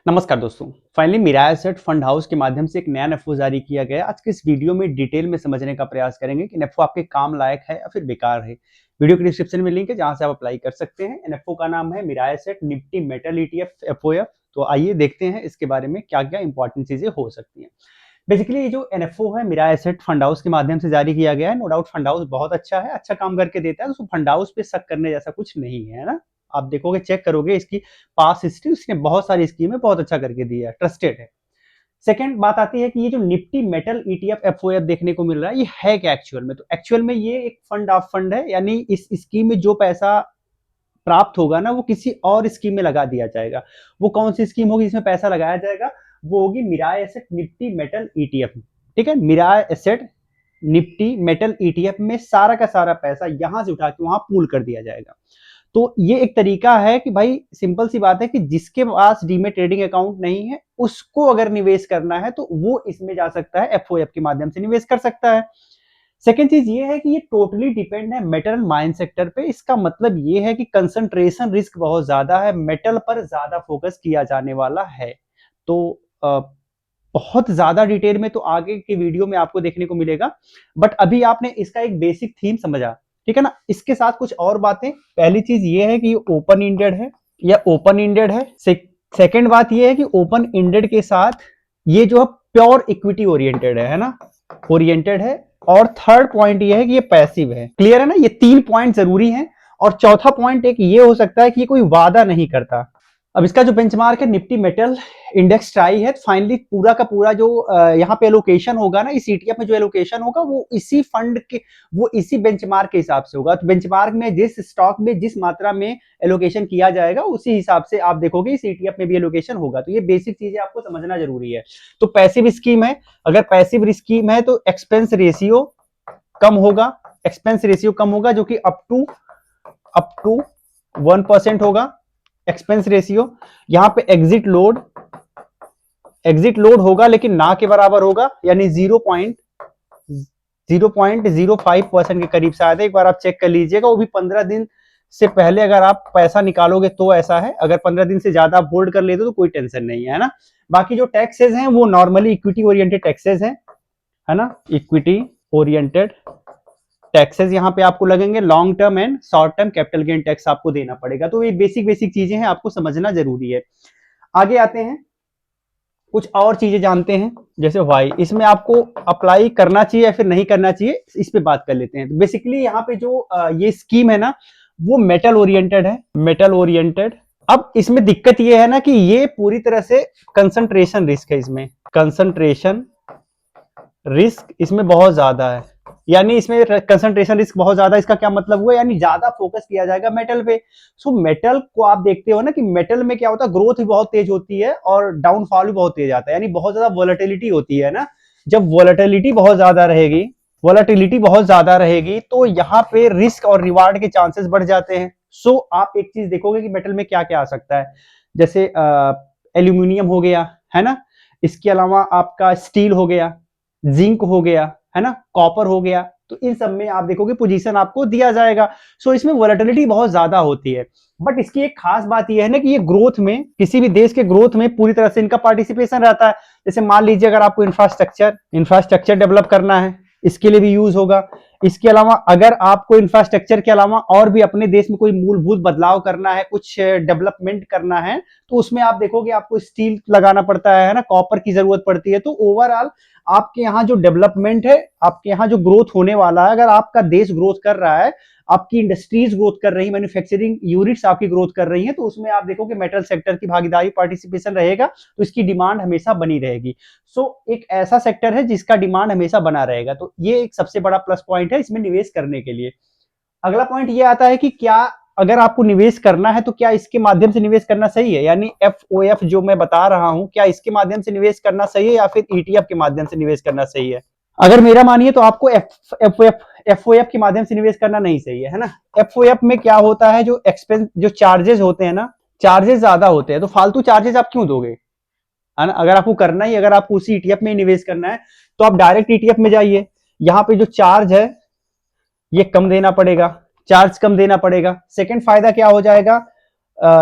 नमस्कार दोस्तों। Finally Mirae asset fund house के माध्यम से एक नया एनएफओ जारी किया गया। आज के इस वीडियो में डिटेल में समझने का प्रयास करेंगे कि एनएफओ आपके काम लायक है या फिर बेकार है। वीडियो के डिस्क्रिप्शन में लिंक है जहां से आप अप्लाई कर सकते हैं। एनएफओ का नाम है Mirae asset Nifty metal ETF FOF. तो आइए देखते हैं इसके बारे में क्या क्या इंपॉर्टेंट चीजें हो सकती हैं। बेसिकली ये जो एनएफओ है मिराज एसेट फंड हाउस के माध्यम से जारी किया गया है। नो डाउट फंड हाउस बहुत अच्छा है, अच्छा काम करके देता है। तो फंड हाउस पे शक करने जैसा कुछ नहीं है ना। आप देखोगे, चेक करोगे इसकी पास हिस्ट्री, उसने बहुत सारी स्कीमें बहुत अच्छा करके दी है, ट्रस्टेड है। सेकंड बात आती है कि ये जो निफ्टी मेटल ईटीएफ एफओएफ देखने को मिल रहा है, ये है क्या एक्चुअल में? तो एक्चुअल में ये एक फंड ऑफ फंड है, यानी इस स्कीम में जो पैसा प्राप्त होगा ना, वो किसी और स्कीम में लगा दिया जाएगा। वो कौन सी स्कीम होगी जिसमें पैसा लगाया जाएगा? वो होगी Mirae asset Nifty metal ETF. ठीक है, Mirae asset Nifty metal ETF में सारा का सारा पैसा यहां से उठा के वहां पूल कर दिया जाएगा। तो ये एक तरीका है कि भाई सिंपल सी बात है कि जिसके पास डीमेट ट्रेडिंग अकाउंट नहीं है उसको अगर निवेश करना है तो वो इसमें जा सकता है, एफओएफ के माध्यम से निवेश कर सकता है। सेकेंड चीज ये है कि ये टोटली डिपेंड है मेटल माइन सेक्टर पे। इसका मतलब ये है कि कंसंट्रेशन रिस्क बहुत ज्यादा है, मेटल पर ज्यादा फोकस किया जाने वाला है। तो बहुत ज्यादा डिटेल में तो आगे के वीडियो में आपको देखने को मिलेगा, बट अभी आपने इसका एक बेसिक थीम समझा, ठीक है ना। इसके साथ कुछ और बातें। पहली चीज ये है कि ये ओपन इंडेड है या ओपन इंडेड है। सेकेंड बात ये है कि ओपन इंडेड के साथ ये जो है प्योर इक्विटी ओरिएंटेड है ना, ओरिएंटेड है। और थर्ड पॉइंट ये है कि ये पैसिव है। क्लियर है ना, ये 3 पॉइंट जरूरी हैं। और चौथा पॉइंट एक ये हो सकता है कि ये कोई वादा नहीं करता। अब इसका जो बेंचमार्क है निफ्टी मेटल इंडेक्स ट्राई है। फाइनली पूरा का पूरा जो यहाँ पे एलोकेशन होगा ना, इस ईटीएफ में जो एलोकेशन होगा वो इसी फंड के, वो इसी बेंचमार्क के हिसाब से होगा। तो बेंचमार्क में जिस स्टॉक में जिस मात्रा में एलोकेशन किया जाएगा उसी हिसाब से आप देखोगे इस ईटीएफ में भी एलोकेशन होगा। तो ये बेसिक चीजें आपको समझना जरूरी है। तो पैसिव स्कीम है, अगर पैसिव स्कीम है तो एक्सपेंस रेशियो कम होगा। एक्सपेंस रेशियो कम होगा जो कि अप टू 1% होगा एक्सपेंस रेशियो। यहां पे एग्जिट लोड होगा लेकिन ना के बराबर होगा, यानी 0.05% के करीब शायद है। एक बार आप चेक कर लीजिएगा, वो भी 15 दिन से पहले अगर आप पैसा निकालोगे तो ऐसा है। अगर 15 दिन से ज्यादा आप होल्ड कर लेते हो तो कोई टेंशन नहीं है ना। बाकी जो टैक्सेस हैं वो नॉर्मली इक्विटी ओरिएंटेड टैक्सेस है ना, इक्विटी ओरिएंटेड टैक्सेस यहाँ पे आपको लगेंगे। Long term and short term capital gain tax आपको देना पड़ेगा। तो ये बेसिक चीजें हैं, आपको समझना जरूरी है। आगे आते हैं, कुछ और चीजें जानते हैं। जैसे वाई, इसमें आपको अप्लाई करना चाहिए या फिर नहीं करना चाहिए, इस पे बात कर लेते हैं। तो बेसिकली यहाँ पे जो ये स्कीम है ना, वो मेटल ओरिएंटेड है, मेटल ओरिएंटेड। अब इसमें दिक्कत ये है ना कि ये पूरी तरह से कंसंट्रेशन रिस्क है। इसमें कंसंट्रेशन रिस्क इसमें बहुत ज्यादा है, यानी इसमें कंसंट्रेशन रिस्क बहुत ज्यादा। इसका क्या मतलब हुआ? यानी ज्यादा फोकस किया जाएगा मेटल पे। सो मेटल को आप देखते हो ना कि मेटल में क्या होता है, ग्रोथ भी बहुत तेज होती है और डाउनफॉल भी बहुत तेज आता है, यानी बहुत ज्यादा वोलेटिलिटी होती है ना। जब वोलेटिलिटी बहुत ज्यादा रहेगी तो यहाँ पे रिस्क और रिवार्ड के चांसेस बढ़ जाते हैं। सो आप एक चीज देखोगे कि मेटल में क्या क्या आ सकता है, जैसे एल्यूमिनियम हो गया, है ना। इसके अलावा आपका स्टील हो गया, जिंक हो गया, है ना, कॉपर हो गया। तो इन सब में आप देखोगे पोजीशन आपको दिया जाएगा। सो इसमें वोलेटिलिटी बहुत ज्यादा होती है। बट इसकी एक खास बात यह है ना कि ये ग्रोथ में, किसी भी देश के ग्रोथ में पूरी तरह से इनका पार्टिसिपेशन रहता है। जैसे मान लीजिए अगर आपको इंफ्रास्ट्रक्चर डेवलप करना है, इसके लिए भी यूज होगा। इसके अलावा अगर आपको इंफ्रास्ट्रक्चर के अलावा और भी अपने देश में कोई मूलभूत बदलाव करना है, कुछ डेवलपमेंट करना है, तो उसमें आप देखोगे आपको स्टील लगाना पड़ता है ना, कॉपर की जरूरत पड़ती है। तो ओवरऑल आपके यहाँ जो डेवलपमेंट है, आपके यहाँ जो ग्रोथ होने वाला है, अगर आपका देश ग्रोथ कर रहा है, आपकी इंडस्ट्रीज ग्रोथ कर रही है, मैन्युफैक्चरिंग यूनिट्स आपकी ग्रोथ कर रही हैं, तो उसमें आप देखोगे मेटल सेक्टर की भागीदारी, पार्टिसिपेशन रहेगा, तो इसकी डिमांड हमेशा बनी रहेगी। सो एक ऐसा सेक्टर है जिसका डिमांड हमेशा बना रहेगा। तो ये एक सबसे बड़ा प्लस पॉइंट है इसमें निवेश करने के लिए। अगला पॉइंट ये आता है कि क्या अगर आपको निवेश करना है तो क्या इसके माध्यम से निवेश करना सही है, यानी एफओएफ जो मैं बता रहा हूं, क्या इसके माध्यम से निवेश करना सही है या फिर ईटीएफ के माध्यम से निवेश करना सही है? अगर मेरा मानिए तो आपको एफओएफ के माध्यम से निवेश करना नहीं सही है ना। एफओएफ में क्या होता है, जो एक्सपेंस, जो चार्जेस होते हैं ना, चार्जेस ज्यादा होते हैं। तो फालतू चार्जेस आप क्यों दोगे, है ना। अगर आपको करना ही, अगर आपको उसी ईटीएफ में निवेश करना है तो आप डायरेक्ट ईटीएफ में जाइए। यहाँ पे जो चार्ज है ये कम देना पड़ेगा, चार्ज कम देना पड़ेगा। सेकंड फायदा क्या हो जाएगा,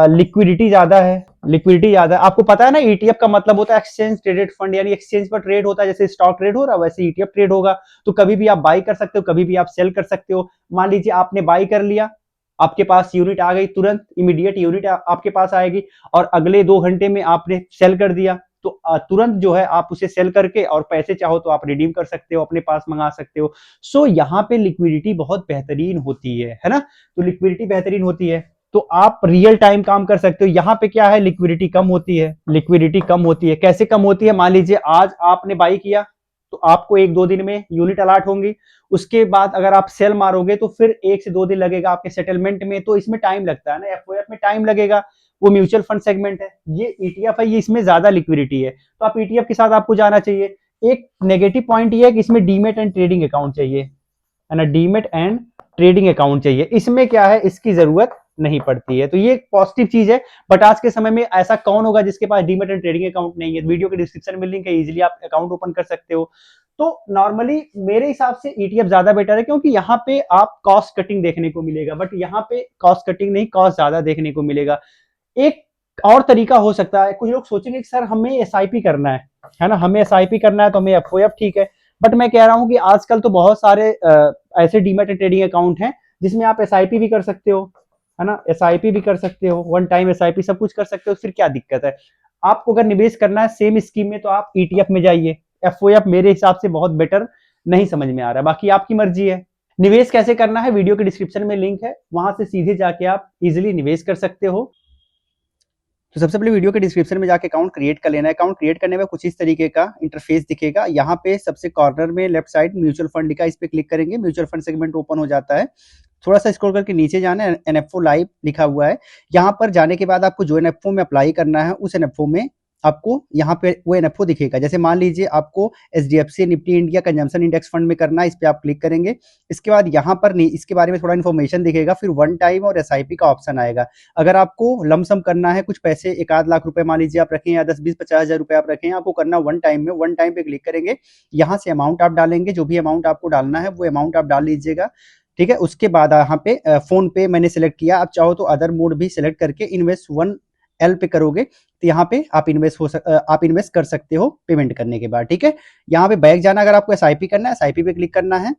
लिक्विडिटी ज्यादा है, लिक्विडिटी ज्यादा है। आपको पता है ना ईटीएफ का मतलब होता है एक्सचेंज ट्रेडेड फंड, यानी एक्सचेंज पर ट्रेड होता है, जैसे स्टॉक ट्रेड हो रहा है वैसे ईटीएफ ट्रेड होगा। तो कभी भी आप बाई कर सकते हो, कभी भी आप सेल कर सकते हो। मान लीजिए आपने बाई कर लिया, आपके पास यूनिट आ गई, तुरंत इमीडिएट यूनिट आपके पास आएगी, और अगले 2 घंटे में आपने सेल कर दिया, तो तुरंत जो है आप उसे सेल करके और पैसे चाहो तो आप रिडीम कर सकते हो, अपने पास मंगा सकते हो। सो यहाँ पे लिक्विडिटी बहुत बेहतरीन होती है ना। तो लिक्विडिटी बेहतरीन होती है तो आप रियल टाइम काम कर सकते हो। यहाँ पे क्या है, लिक्विडिटी कम होती है। लिक्विडिटी कम होती है, कैसे कम होती है? मान लीजिए आज आपने बाई किया तो आपको 1-2 दिन में यूनिट अलॉट होंगी। उसके बाद अगर आप सेल मारोगे तो फिर 1 से 2 दिन लगेगा आपके सेटलमेंट में, तो इसमें टाइम लगता है ना, एफओएफ में टाइम लगेगा। वो म्यूचुअल फंड सेगमेंट है, ये ईटीएफ है, ये इसमें ज्यादा लिक्विडिटी है, तो आप ईटीएफ के साथ आपको जाना चाहिए। एक नेगेटिव पॉइंट ये है कि इसमें डीमेट एंड ट्रेडिंग अकाउंट चाहिए, है ना, डीमेट एंड ट्रेडिंग अकाउंट चाहिए। इसमें क्या है, इसकी जरूरत नहीं पड़ती है, तो ये एक पॉजिटिव चीज है। बट आज के समय में ऐसा कौन होगा जिसके पास डीमेट एंड ट्रेडिंग अकाउंट नहीं है? वीडियो के डिस्क्रिप्शन में लिंक है, इजीली आप अकाउंट ओपन कर सकते हो। तो नॉर्मली मेरे हिसाब से ईटीएफ ज्यादा बेटर है, क्योंकि यहाँ पे आप कॉस्ट कटिंग देखने को मिलेगा, बट यहाँ पे कॉस्ट कटिंग नहीं, कॉस्ट ज्यादा देखने को मिलेगा। एक और तरीका हो सकता है, कुछ लोग सोचेंगे कि सर हमें एसआईपी करना है ना, हमें एसआईपी करना है तो हमें एफओएफ ठीक है। बट मैं कह रहा हूं कि आजकल तो बहुत सारे ऐसे डीमेट ट्रेडिंग अकाउंट हैं जिसमें आप एसआईपी भी कर सकते हो, है ना, एसआईपी भी कर सकते हो, वन टाइम एसआईपी सब कुछ कर सकते हो। फिर क्या दिक्कत है? आपको अगर निवेश करना है सेम स्कीम में तो आप ईटीएफ में जाइए। एफओएफ मेरे हिसाब से बहुत बेटर नहीं समझ में आ रहा है, बाकी आपकी मर्जी है। निवेश कैसे करना है, वीडियो के डिस्क्रिप्शन में लिंक है, वहां से सीधे जाके आप इजिली निवेश कर सकते हो। तो सबसे पहले वीडियो के डिस्क्रिप्शन में जाके अकाउंट क्रिएट कर लेना है। अकाउंट क्रिएट करने में कुछ इस तरीके का इंटरफेस दिखेगा। यहाँ पे सबसे कॉर्नर में लेफ्ट साइड म्यूचुअल फंड लिखा है, इस पे क्लिक करेंगे, म्यूचुअल फंड सेगमेंट ओपन हो जाता है। थोड़ा सा स्क्रॉल करके नीचे जाना है, एनएफओ लाइव लिखा हुआ है। यहाँ पर जाने के बाद आपको जो एनएफओ में अप्लाई करना है उस एनएफओ में आपको यहाँ पे वो एनएफओ दिखेगा। जैसे मान लीजिए आपको HDFC Nifty India consumption index fund में करना है, इस पे आप क्लिक करेंगे। इसके बाद यहाँ पर इसके बारे में थोड़ा इन्फॉर्मेशन दिखेगा, फिर वन टाइम और एसआईपी का ऑप्शन आएगा। अगर आपको लमसम करना है, कुछ पैसे 1-8 लाख रुपए मान लीजिए आप रखें, या 10-20-50 हज़ार रुपए आप रखें, आपको करना वन टाइम में, वन टाइम पे क्लिक करेंगे। यहाँ से अमाउंट आप डालेंगे, जो भी अमाउंट आपको डालना है वो अमाउंट आप डाल लीजिएगा, ठीक है। उसके बाद यहाँ पे फोन पे मैंने सेलेक्ट किया, आप चाहो तो अदर मोड भी सिलेक्ट करके इन्वेस्ट 1L पे करोगे तो यहाँ पे आप इन्वेस्ट कर सकते हो पेमेंट करने के बाद, ठीक है। यहाँ पे बैक जाना, अगर आपको एसआईपी करना है एसआईपी पे क्लिक करना है।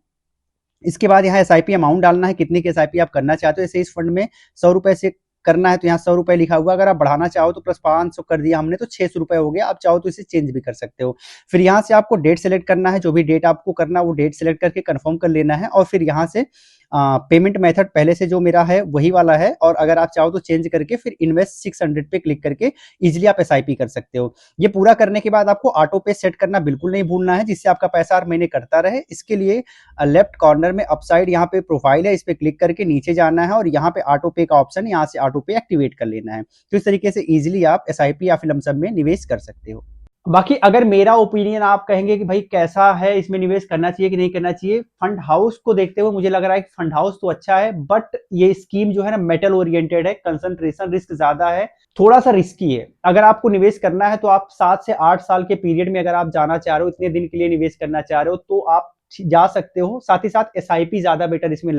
इसके बाद यहाँ एसआईपी अमाउंट डालना है, कितने की एसआईपी आप करना चाहते हो। जैसे इस फंड में 100 रुपए से करना है तो यहाँ 100 रुपए लिखा हुआ, अगर आप बढ़ाना चाहो तो +500 कर दिया हमने तो 600 रुपए हो गया, आप चाहो तो इसे चेंज भी कर सकते हो। फिर यहाँ से आपको डेट सेलेक्ट करना है, जो भी डेट आपको करना है वो डेट सेलेक्ट करके कंफर्म कर लेना है। और फिर यहाँ से पेमेंट मेथड पहले से जो मेरा है वही वाला है, और अगर आप चाहो तो चेंज करके फिर इन्वेस्ट 600 पे क्लिक करके इजिली आप एसआईपी कर सकते हो। ये पूरा करने के बाद आपको ऑटो पे सेट करना बिल्कुल नहीं भूलना है, जिससे आपका पैसा हर महीने कटता रहे। इसके लिए लेफ्ट कॉर्नर में अपसाइड यहाँ पे प्रोफाइल है, इस पे क्लिक करके नीचे जाना है और यहाँ पे ऑटो पे का ऑप्शन, यहाँ से ऑटो पे एक्टिवेट कर लेना है। तो इस तरीके से इजिली आप एसआईपी या फिर लमसम में निवेश कर सकते हो। बाकी अगर मेरा ओपिनियन आप कहेंगे कि भाई कैसा है, इसमें निवेश करना चाहिए कि नहीं करना चाहिए, फंड हाउस को देखते हुए मुझे लग रहा है कि फंड हाउस तो अच्छा है, बट ये स्कीम जो है ना मेटल ओरिएंटेड है, कंसंट्रेशन रिस्क ज्यादा है, थोड़ा सा रिस्की है। अगर आपको निवेश करना है तो आप 7 से 8 साल के पीरियड में अगर आप जाना चाह रहे हो, इतने दिन के लिए निवेश करना चाह रहे हो तो आप जा सकते हो। साथ ही साथ एसआईपी ज्यादा बेटर इसमें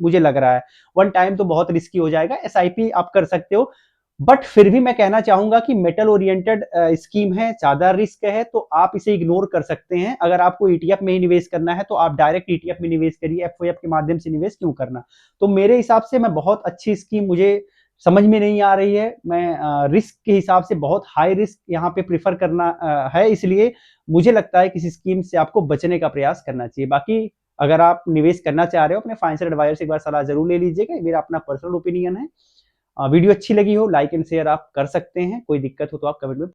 मुझे लग रहा है। वन टाइम तो बहुत रिस्की हो जाएगा, एसआईपी आप कर सकते हो। बट फिर भी मैं कहना चाहूंगा कि मेटल ओरिएंटेड स्कीम है, ज्यादा रिस्क है, तो आप इसे इग्नोर कर सकते हैं। अगर आपको ईटीएफ में ही निवेश करना है तो आप डायरेक्ट ईटीएफ में निवेश करिए, एफओएफ के माध्यम से निवेश क्यों करना। तो मेरे हिसाब से मैं बहुत अच्छी स्कीम मुझे समझ में नहीं आ रही है। मैं रिस्क के हिसाब से बहुत हाई रिस्क यहाँ पे प्रीफर करना है, इसलिए मुझे लगता है कि इस स्कीम से आपको बचने का प्रयास करना चाहिए। बाकी अगर आप निवेश करना चाह रहे हो अपने फाइनेंशियल एडवाइजर से एक बार सलाह जरूर ले लीजिएगा, मेरा अपना पर्सनल ओपिनियन है। वीडियो अच्छी लगी हो लाइक एंड शेयर आप कर सकते हैं, कोई दिक्कत हो तो आप कमेंट में